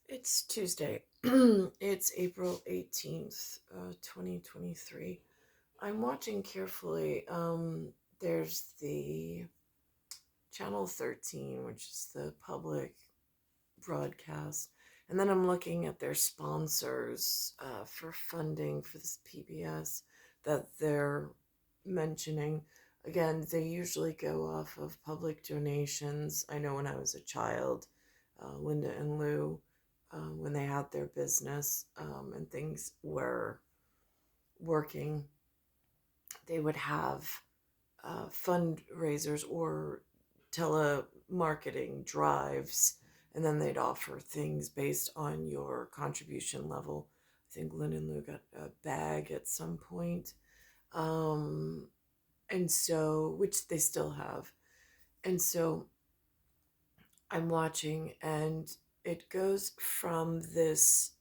It's Tuesday. It's April 18th, 2023. I'm watching carefully. There's the Channel 13, which is the public broadcast. And then I'm looking at their sponsors for funding for this PBS that they're mentioning. Again, they usually go off of public donations. I know when I was a child, Linda and Lou, when they had their business and things were working, they would have fundraisers or telemarketing drives, and then they'd offer things based on your contribution level. I think Lynn and Lou got a bag at some point. Um, and so, which they still have. And so I'm watching, and it goes from this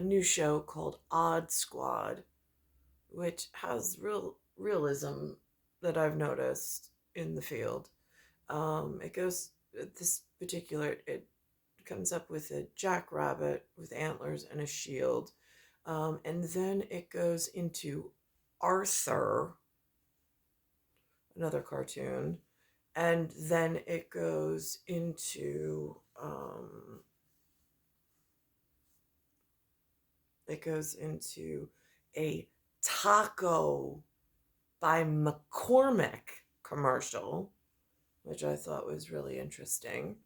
new show called Odd Squad, which has realism that I've noticed in the field. It goes this particular. It comes up with a jackrabbit with antlers and a shield, and then it goes into Arthur, another cartoon, and then it goes into a taco by McCormick commercial, which I thought was really interesting.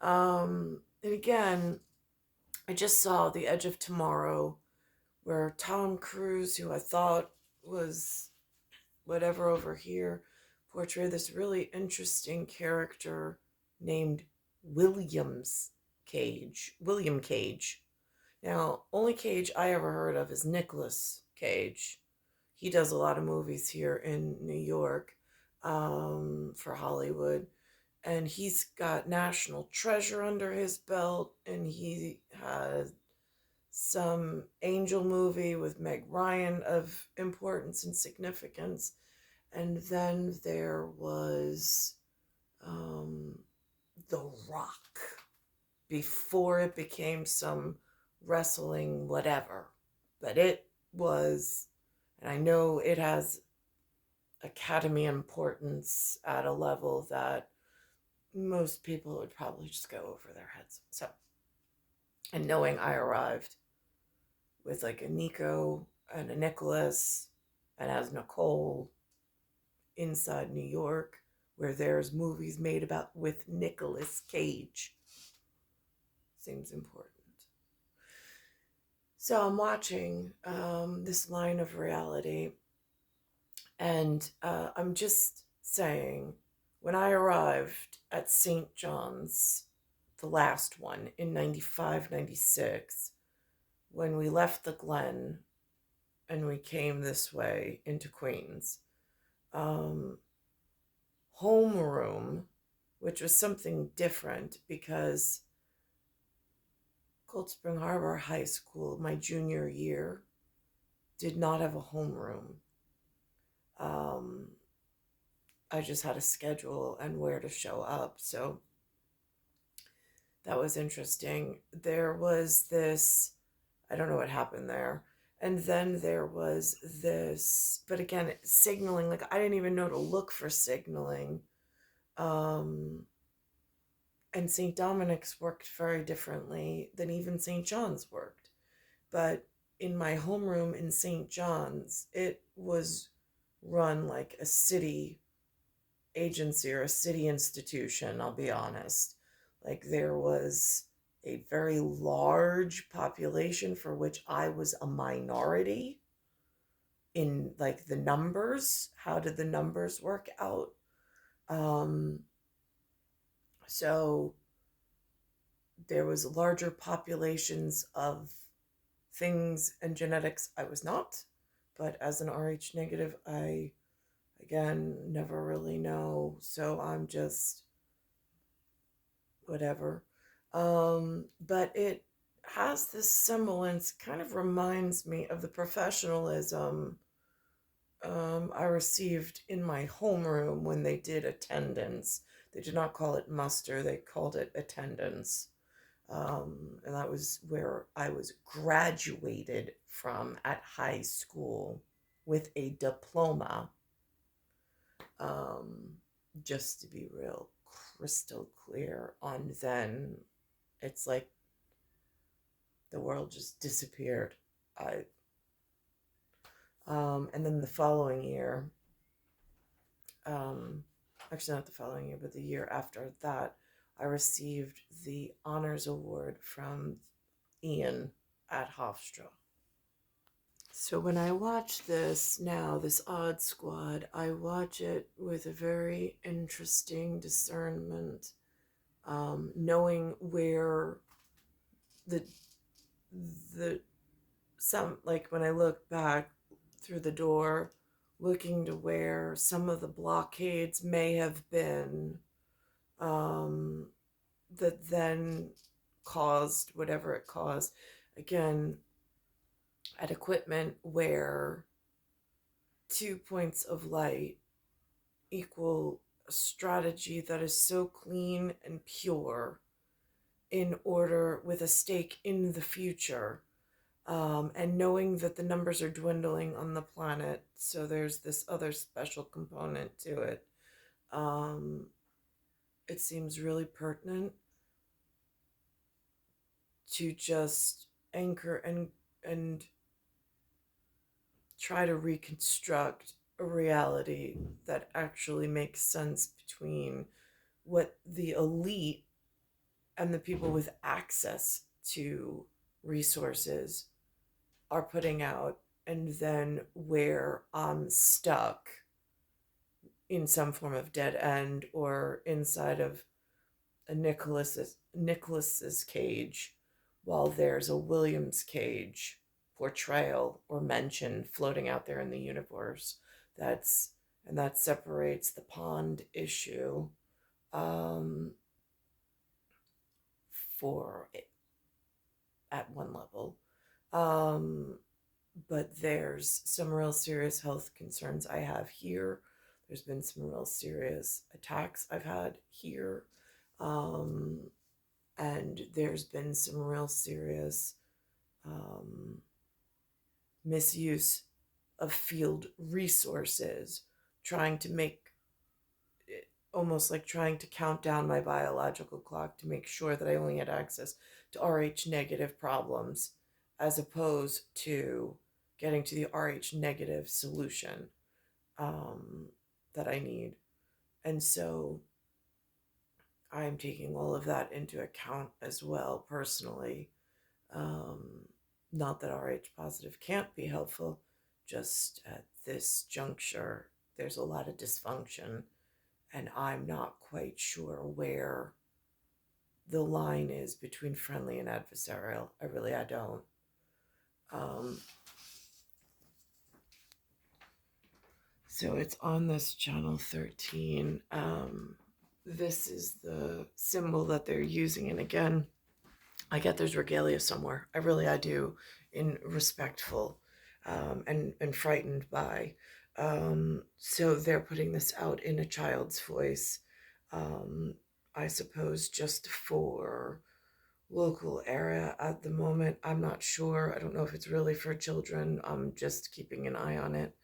And again, I just saw The Edge of Tomorrow, where Tom Cruise, who I thought was whatever over here, portrayed this really interesting character named William Cage. Now, only Cage I ever heard of is Nicolas Cage. He does a lot of movies here in New York for Hollywood. And he's got National Treasure under his belt, and he has some Angel movie with Meg Ryan of importance and significance. And then there was um, The Rock before it became some wrestling whatever. But it was, and I know it has Academy importance at a level that most people would probably just go over their heads. So, and knowing I arrived with like a Nico and a Nicholas and as Nicole inside New York, where there's movies made about with Nicolas Cage, seems important. So I'm watching this line of reality, and I'm just saying, when I arrived at St. John's, the last one in 95, 96, when we left the Glen and we came this way into Queens, um, homeroom, which was something different because Cold Spring Harbor High School, my junior year, did not have a homeroom. Um, I just had a schedule and where to show up. So that was interesting. There was this, I don't know what happened there. And then there was this, but again, signaling, like I didn't even know to look for signaling. Um, and St. Dominic's worked very differently than even St. John's worked. But in my homeroom in St. John's, it was run like a city agency or a city institution, I'll be honest. Like there was a very large population for which I was a minority in like the numbers. How did the numbers work out? Um, so there was larger populations of things and genetics I was not, but as an Rh negative, I again never really know. So I'm just whatever. But it has this semblance, kind of reminds me of the professionalism I received in my homeroom when they did attendance. They did not call it muster, they called it attendance. And that was where I was graduated from at high school with a diploma. Um, just to be real crystal clear on then, it's like the world just disappeared. I And then the following year, um, actually not the following year, but the year after that, I received the honors award from Ian at Hofstra. So when I watch this now, this Odd Squad, I watch it with a very interesting discernment, knowing where the the some like when I look back through the door, looking to where some of the blockades may have been, um, that then caused whatever it caused. Again, at equipment where 2 points of light equal a strategy that is so clean and pure in order with a stake in the future, and knowing that the numbers are dwindling on the planet, so there's this other special component to it. Um, it seems really pertinent to just anchor and try to reconstruct a reality that actually makes sense between what the elite and the people with access to resources are putting out, and then where I'm stuck in some form of dead end or inside of a Nicholas's cage, while there's a Williams cage portrayal or mention floating out there in the universe. That's and that separates the pond issue, um, for at one level. Um, but there's some real serious health concerns I have here. There's been some real serious attacks I've had here. Um, and there's been some real serious, um, misuse of field resources, trying to make it almost like trying to count down my biological clock to make sure that I only had access to RH negative problems as opposed to getting to the RH negative solution, um, that I need. And so I'm taking all of that into account as well personally. Um, Not that RH positive can't be helpful, just at this juncture, there's a lot of dysfunction, and I'm not quite sure where the line is between friendly and adversarial. I don't. Um, so it's on this channel 13. This is the symbol that they're using, and again, I get there's regalia somewhere. I do, in respectful, and frightened by. So they're putting this out in a child's voice. Um, I suppose just for local area at the moment. I'm not sure. I don't know if it's really for children. I'm just keeping an eye on it.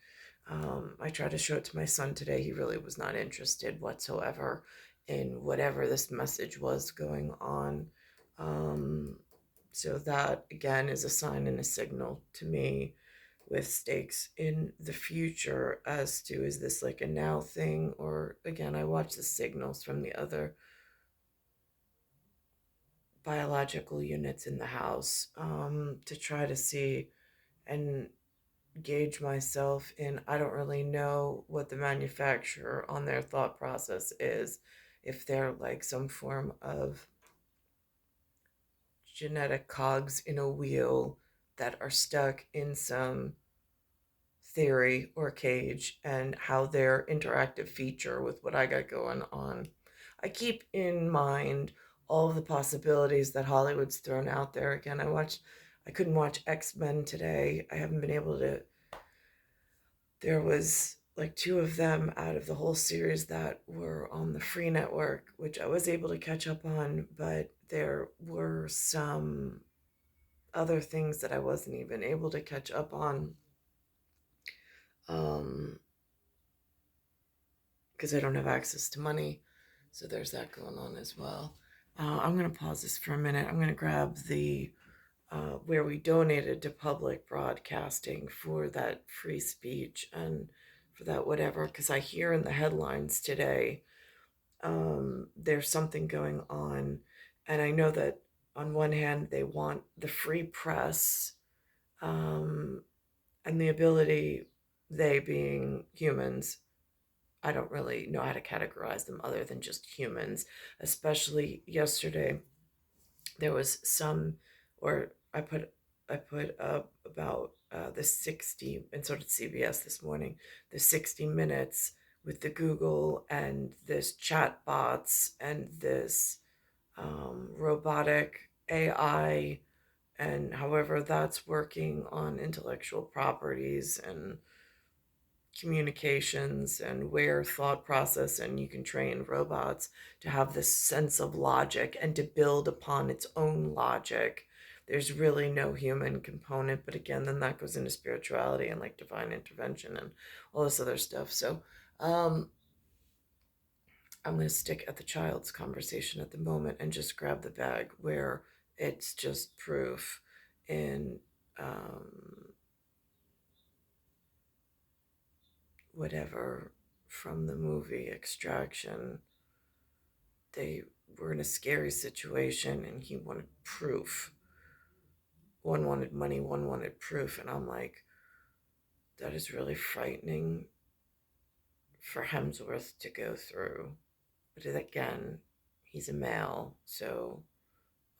I tried to show it to my son today. He really was not interested whatsoever in whatever this message was going on. Um, so that again is a sign and a signal to me with stakes in the future as to, is this like a now thing, or again, I watch the signals from the other biological units in the house, to try to see and gauge myself in. I don't really know what the manufacturer on their thought process is, if they're like some form of genetic cogs in a wheel that are stuck in some theory or cage, and how their interactive feature with what I got going on. I keep in mind all of the possibilities that Hollywood's thrown out there. Again, I couldn't watch X-Men today. I haven't been able to. There was like two of them out of the whole series that were on the free network, which I was able to catch up on, but there were some other things that I wasn't even able to catch up on, because I don't have access to money. So there's that going on as well. I'm going to pause this for a minute. I'm going to grab the where we donated to public broadcasting for that free speech and for that whatever, because I hear in the headlines today there's something going on. And I know that on one hand, they want the free press um, and the ability, they being humans, I don't really know how to categorize them other than just humans. Especially yesterday, there was some, or I put up about the 60, and so did CBS this morning, the 60 minutes with the Google and this chat bots and this robotic AI, and however that's working on intellectual properties and communications and where thought process, and you can train robots to have this sense of logic and to build upon its own logic. There's really no human component, but again, then that goes into spirituality and like divine intervention and all this other stuff. So I'm going to stick at the child's conversation at the moment and just grab the bag where it's just proof in whatever from the movie Extraction. They were in a scary situation and he wanted proof. One wanted money, one wanted proof. And I'm like, that is really frightening for Hemsworth to go through. But again, he's a male, so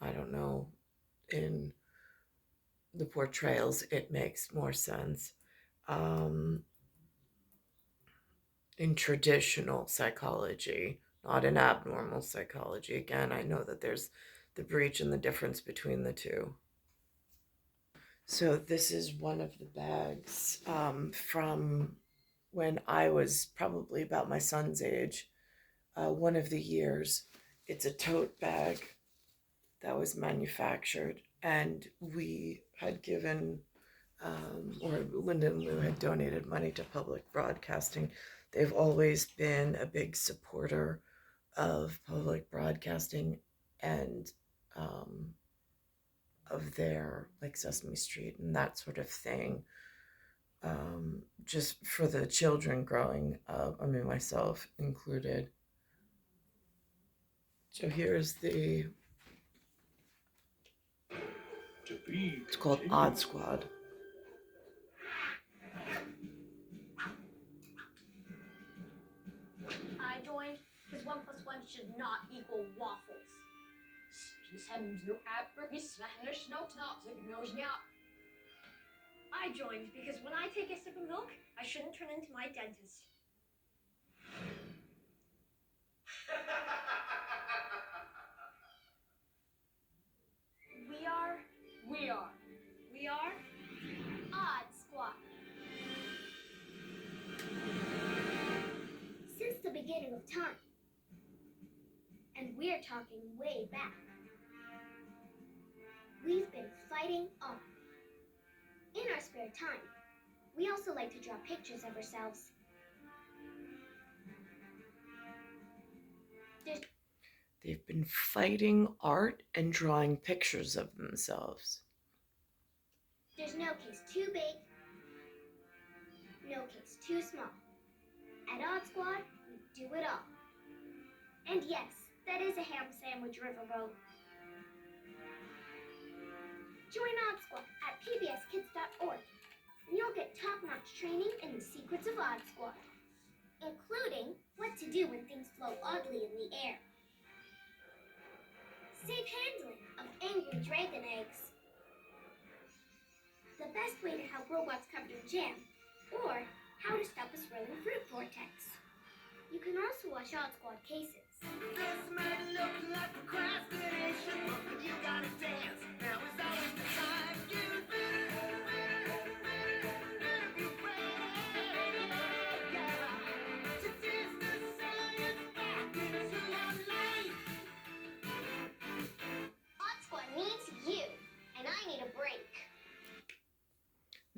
I don't know. In the portrayals, it makes more sense. Um, in traditional psychology, not in abnormal psychology. Again, I know that there's the breach and the difference between the two. So this is one of the bags from when I was probably about my son's age, one of the years. It's a tote bag that was manufactured, and we had given, or Linda and Lou had donated money to public broadcasting. They've always been a big supporter of public broadcasting and of their like Sesame Street and that sort of thing. Just for the children growing up, I mean, myself included. So here's it's called Odd Squad. I joined because 1 plus 1 should not equal waffles. I joined because when I take a sip of milk, I shouldn't turn into my dentist. We are. We are. We are. Odd Squad. Since the beginning of time. And we're talking way back. We've been fighting off. In our spare time, we also like to draw pictures of ourselves. They've been fighting art and drawing pictures of themselves. There's no case too big, no case too small. At Odd Squad, we do it all. And yes, that is a ham sandwich riverboat. Join Odd Squad at pbskids.org, and you'll get top-notch training in the secrets of Odd Squad, including what to do when things flow oddly in the air, safe handling of angry dragon eggs, the best way to help robots covered in jam, or how to stop a swirling fruit vortex. You can also watch Odd Squad cases. This might look like procrastination, but you gotta dance. Now is always the time. You better be ready. To test the science back into your life.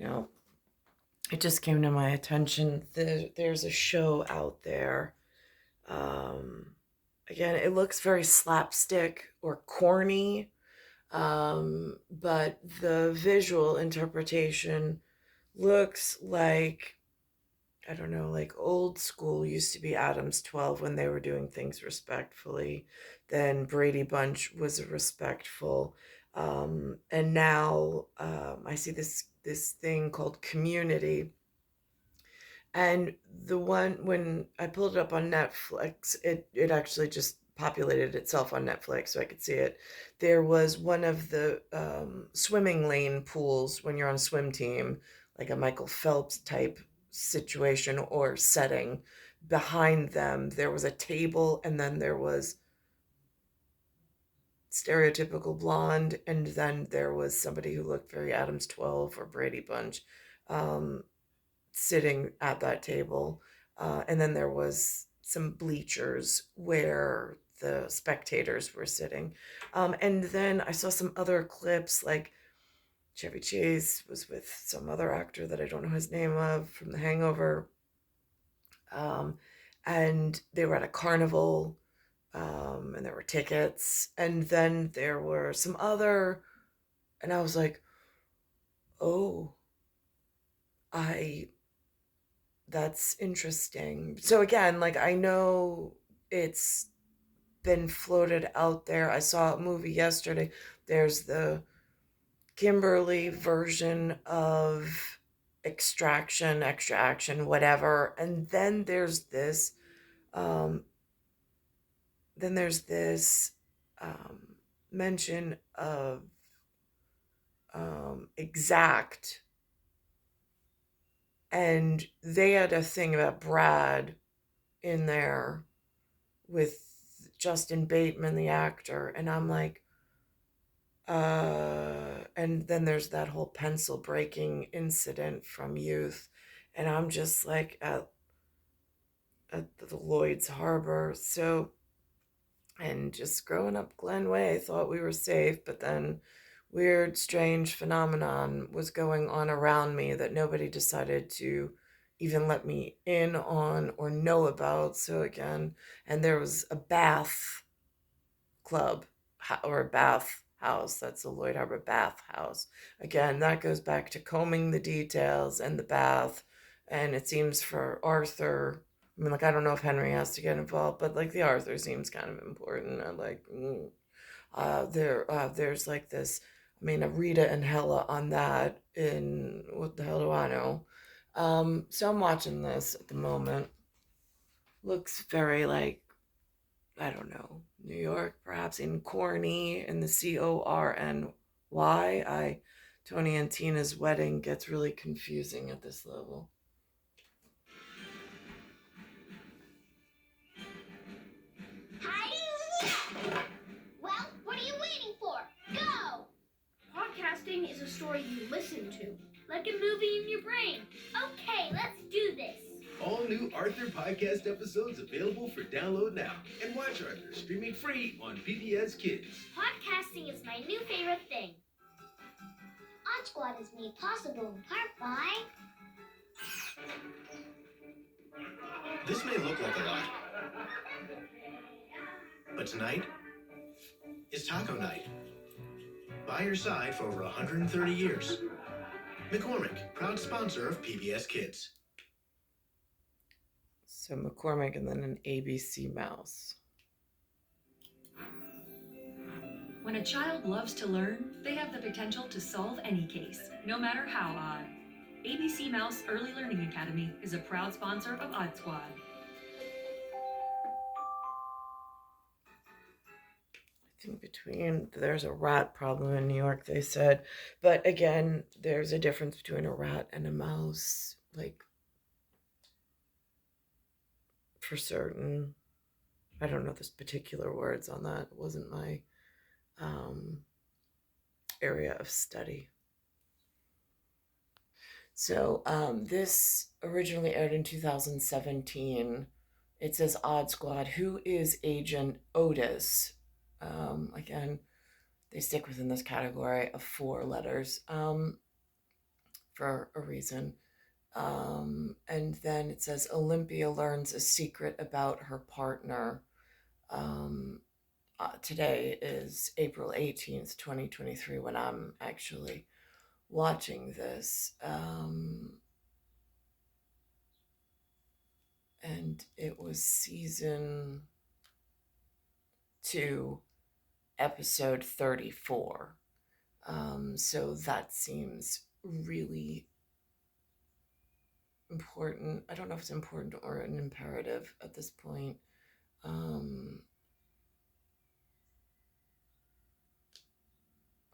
Now, it just came to my attention. There's a show out there. Um, Again, it looks very slapstick or corny, but the visual interpretation looks like, I don't know, like old school used to be Adam's 12 when they were doing things respectfully. Then Brady Bunch was respectful. And now I see this thing called Community, and the one, when I pulled it up on Netflix, it actually just populated itself on Netflix so I could see it. There was one of the swimming lane pools when you're on a swim team, like a Michael Phelps type situation or setting. Behind them, there was a table, and then there was stereotypical blonde, and then there was somebody who looked very Adams 12 or Brady Bunch. Um, Sitting at that table. And then there was some bleachers where the spectators were sitting. And then I saw some other clips, like Chevy Chase was with some other actor that I don't know his name of from The Hangover. Um, and they were at a carnival, and there were tickets. And then there were some other, and I was like, oh, I that's interesting. So again, like I know it's been floated out there. I saw a movie yesterday. There's the Kimberly version of Extraction, Extra Action, whatever. And um there's this mention of Exact, and they had a thing about Brad in there with Justin Bateman, the actor, and I'm like, and then there's that whole pencil breaking incident from Youth, and I'm just like at the Lloyd's Harbor. So, and just growing up Glenway, I thought we were safe, but then weird, strange phenomenon was going on around me that nobody decided to even let me in on or know about. So again, and there was a bath club or a bath house. That's the Lloyd Harbor Bath House. Again, that goes back to combing the details and the bath. And it seems for Arthur, I mean, like, I don't know if Henry has to get involved, but like the Arthur seems kind of important. I'm like, there's like this, I mean, a Rita and Hella on that in, what the hell do I know? So I'm watching this at the moment. Looks very like, I don't know, New York, perhaps in corny, in the Corny. Tony and Tina's wedding gets really confusing at this level. Hi. Well, what are you waiting for? Go! Podcasting is a story you listen to, like a movie in your brain. Okay, let's do this. All new Arthur podcast episodes available for download now. And watch Arthur streaming free on PBS Kids. Podcasting is my new favorite thing. Odd Squad is made possible in part by... This may look like a lot, but tonight is taco night. By your side for over 130 years. McCormick, proud sponsor of PBS Kids. So McCormick and then an ABC mouse. When a child loves to learn, they have the potential to solve any case, no matter how odd. ABC Mouse Early Learning Academy is a proud sponsor of Odd Squad. I think there's a rat problem in New York, they said. But again, there's a difference between a rat and a mouse, like, for certain. I don't know the particular words on that. It wasn't my area of study. So this originally aired in 2017. It says Odd Squad. Who is Agent Otis? Again, they stick within this category of 4 letters. for a reason. And then it says Olympia learns a secret about her partner. Today is April 18th, 2023, when I'm actually watching this. And it was season 2, episode 34. So that seems really important. I don't know if it's important or an imperative at this point.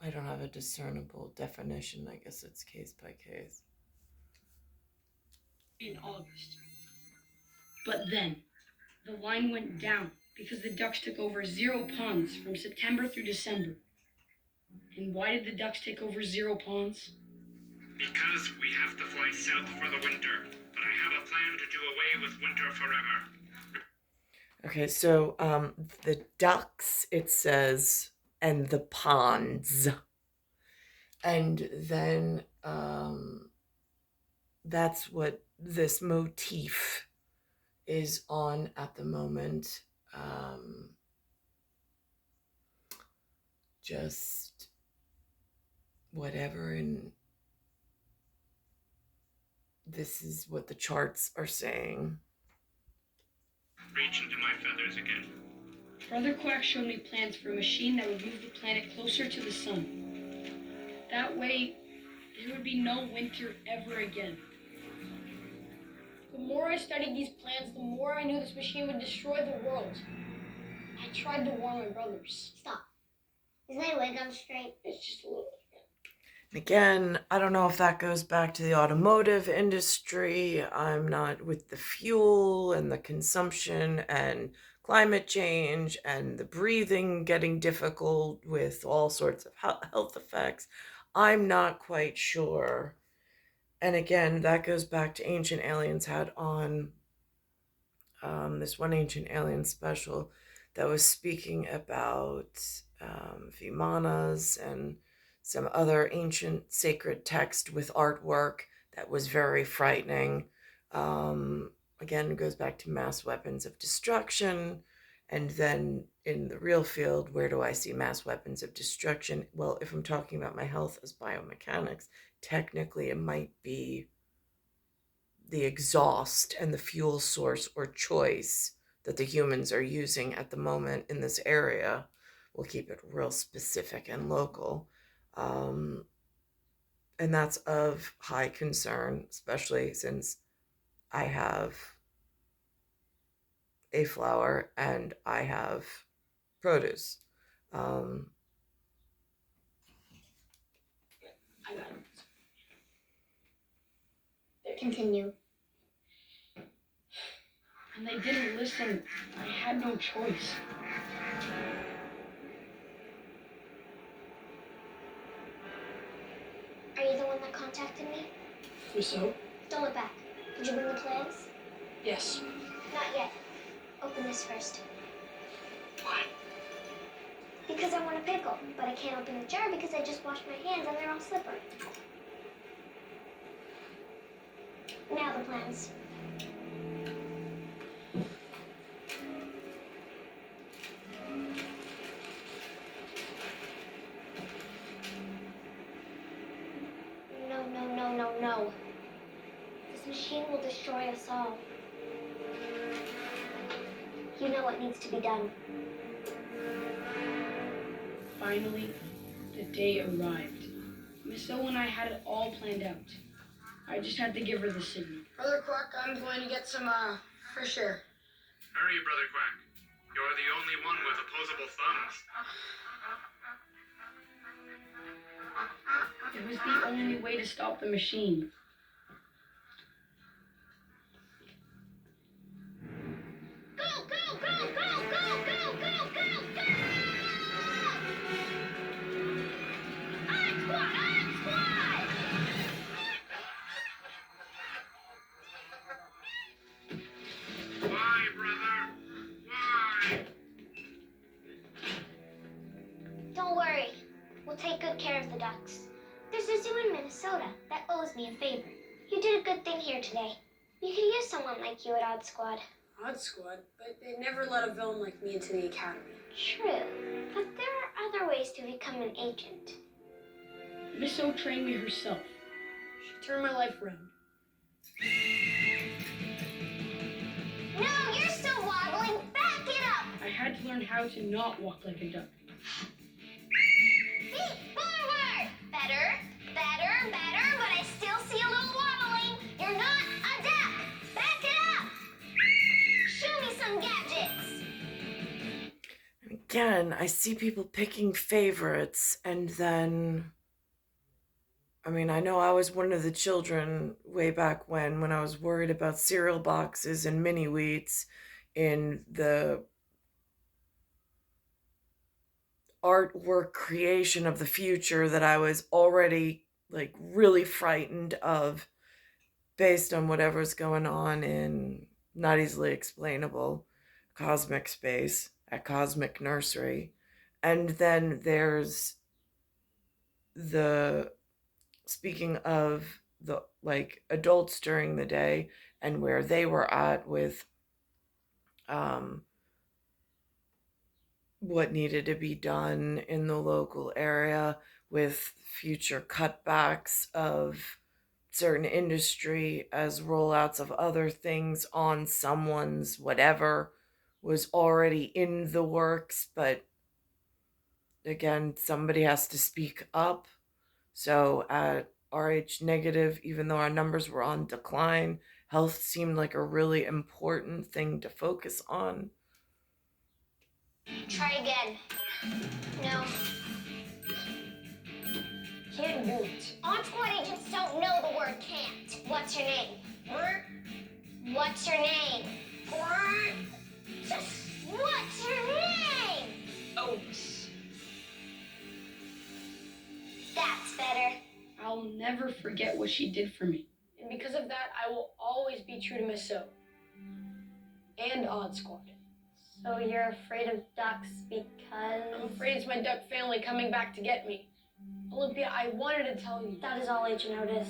I don't have a discernible definition. I guess it's case by case. In August. But then, the line went down because the ducks took over 0 ponds from September through December. And why did the ducks take over 0 ponds? Because we have to fly south for the winter, but I have a plan to do away with winter forever. Okay, so the ducks, it says, and the ponds. And then that's what this motif is on at the moment. Just whatever, and this is what the charts are saying. Reach into my feathers again. Brother Quack showed me plans for a machine that would move the planet closer to the sun. That way, there would be no winter ever again. The more I studied these plans, the more I knew this machine would destroy the world. I tried to warn my brothers. Stop. Is my wig on straight? It's just a little. Again, I don't know if that goes back to the automotive industry. I'm not with the fuel and the consumption and climate change and the breathing getting difficult with all sorts of health effects. I'm not quite sure. And again, that goes back to Ancient Aliens had on this one Ancient Alien special that was speaking about Vimanas and some other ancient sacred text with artwork that was very frightening. Again, it goes back to mass weapons of destruction. And then in the real field, where do I see mass weapons of destruction? Well, if I'm talking about my health as biomechanics, technically it might be the exhaust and the fuel source or choice that the humans are using at the moment in this area. We'll keep it real specific and local. And that's of high concern, especially since I have a flower and I have produce. I got it. Continue. And they didn't listen. I had no choice. Are you the one that contacted me? So? Don't look back. Did you bring the plans? Yes. Not yet. Open this first. Why? Because I want a pickle, but I can't open the jar because I just washed my hands and they're all slippery. Now the plans. No. This machine will destroy us all. You know what needs to be done. Finally, the day arrived. Miss O and I had it all planned out. I just had to give her the signal. Brother Quack, I'm going to get some fresh air. Hurry, Brother Quack. You're the only one with opposable thumbs. It was the only way to stop the machine. Go! On squad! Why, brother? Why? Don't worry. We'll take good care of the ducks. There's a zoo in Minnesota that owes me a favor. You did a good thing here today. You could use someone like you at Odd Squad. Odd Squad, but they never let a villain like me into the academy. True, but there are other ways to become an agent. Miss O trained me herself. She turned my life around. No, you're still wobbling. Back it up. I had to learn how to not walk like a duck. Feet forward. Better, better, better, but I still see a little wobbling. You're not a duck. Back it up. Show me some gadgets. Again, I see people picking favorites, and then, I mean, I know I was one of the children way back when I was worried about cereal boxes and mini wheats in the artwork creation of the future that I was already like really frightened of based on whatever's going on in not easily explainable cosmic space at Cosmic Nursery. And then there's the, speaking of the like adults during the day and where they were at with what needed to be done in the local area with future cutbacks of certain industry as rollouts of other things on someone's whatever was already in the works, but again, somebody has to speak up. So at RH negative, even though our numbers were on decline, health seemed like a really important thing to focus on. Try again. No. Can't do it. Odd Squad agents don't know the word can't. What's your name? What? What's your name? What? What's your name? Otis. That's better. I'll never forget what she did for me. And because of that, I will always be true to Miss O. And Odd Squad. So you're afraid of ducks because... I'm afraid it's my duck family coming back to get me. Olympia, I wanted to tell you. That is all, Agent Otis.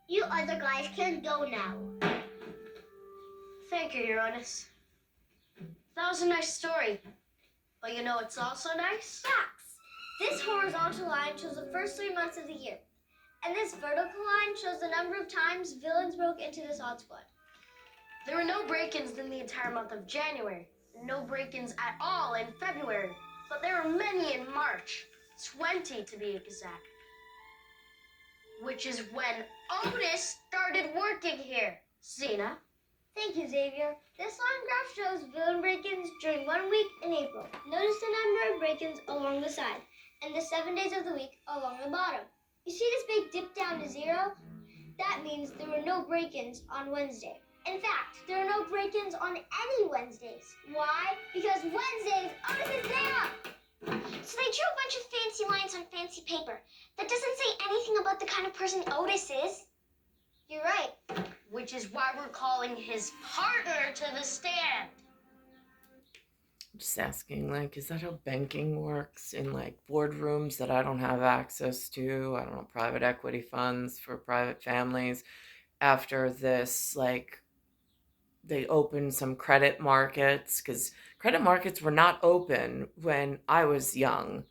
You other guys can go now. Thank you, Your Honor. That was a nice story. But you know what's also nice? Facts. This horizontal line shows the first 3 months of the year. And this vertical line shows the number of times villains broke into this Odd Squad. There were no break-ins in the entire month of January. No break-ins at all in February. But there were many in March. 20 to be exact. Which is when Otis started working here. Zena? Thank you, Xavier. This line graph shows villain break-ins during 1 week in April. Notice the number of break-ins along the side, and the 7 days of the week along the bottom. You see this big dip down to 0? That means there were no break-ins on Wednesday. In fact, there are no break-ins on any Wednesdays. Why? Because Wednesdays, Otis is there! So they drew a bunch of fancy lines on fancy paper. That doesn't say anything about the kind of person Otis is. You're right. Which is why we're calling his partner to the stand. Just asking, like, is that how banking works in like boardrooms that I don't have access to? I don't know, private equity funds for private families. After this, like, they opened some credit markets because credit markets were not open when I was young.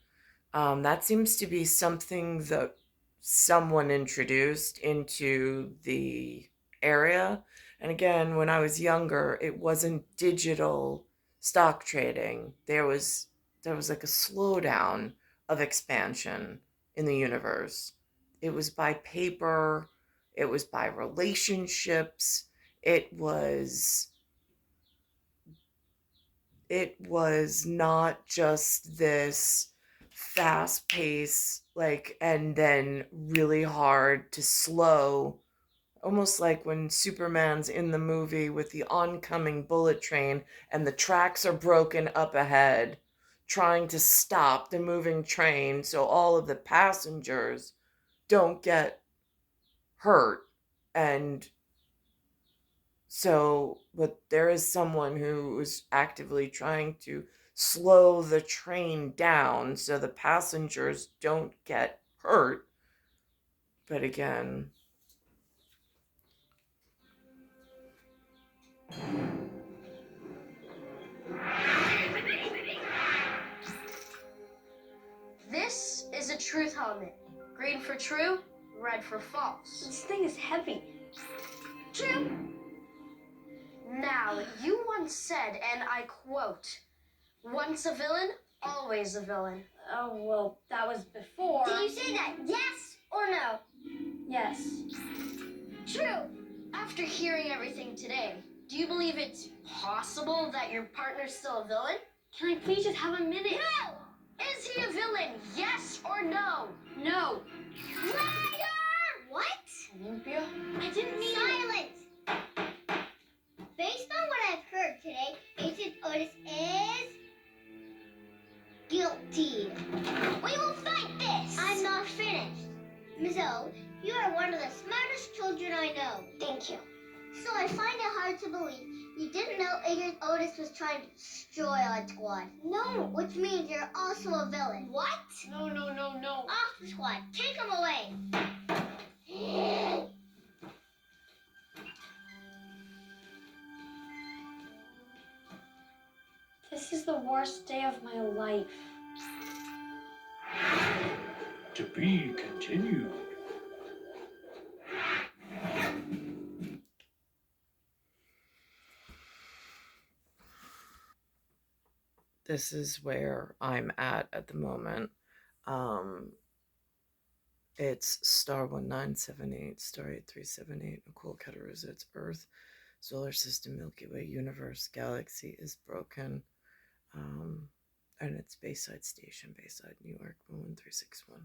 That seems to be something that someone introduced into the area. And again, when I was younger, it wasn't digital stock trading. There was like a slowdown of expansion in the universe. It was by paper, it was by relationships, it was not just this fast pace, like, and then really hard to slow, almost like when Superman's in the movie with the oncoming bullet train and the tracks are broken up ahead, trying to stop the moving train so all of the passengers don't get hurt and So, but there is someone who is actively trying to slow the train down so the passengers don't get hurt. But again, This is a truth helmet. Green for true, red for false. This thing is heavy. True. Now, you once said, and I quote, once a villain, always a villain. Oh, well, that was before. Did you say that? Yes or no? Yes. True. After hearing everything today, do you believe it's possible that your partner's still a villain? Can I please just have a minute? No! Is he a villain? Yes or no? No. Liar! What? Olympia? I didn't mean... Silence! Based on what I've heard today, Agent Otis is guilty. We will fight this! I'm not finished. Miss O, you are one of the smartest children I know. Thank you. So I find it hard to believe you didn't know Agent Otis was trying to destroy our squad. No. Which means you're also a villain. What? No. Off the squad. Take him away. This is the worst day of my life. To be continued. this is where I'm at the moment. It's star 1978, star 8378, Nicole Cattaruzza, it's Earth, solar system, Milky Way, universe, galaxy is broken. And it's Bayside Station, Bayside, New York, 11361.